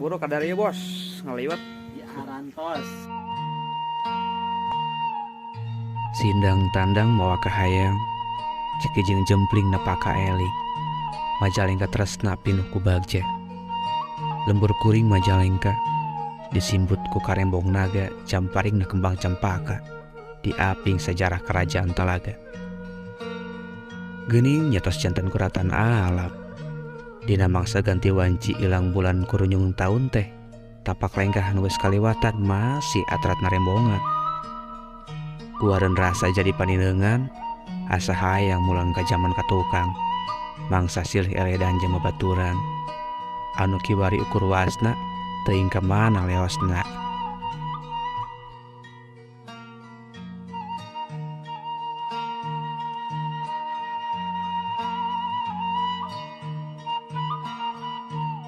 Buru kadar ya bos, ngaliwat. di Arantos. Sindang tandang mawa kahayang, cikijing jempling napaka eli. Majalengka tresna pinuh ku bagja. Lembur kuring majalengka, disimbut ku karembong naga, camparing na kembang campaka, di aping sejarah kerajaan Talaga. Gening nyatos jantan kuratan alam, dina mangsa ganti wanci ilang bulan kurunyung tahun teh, tapak lengkahan wes kaliwatan masih atrat narembongan. Kuaren rasa jadi paninengan, asa hayang mulang ka zaman katukang, mangsa silih eredan jeung babaturan, anu kiwari ukur wasna teuing ka mana leosna.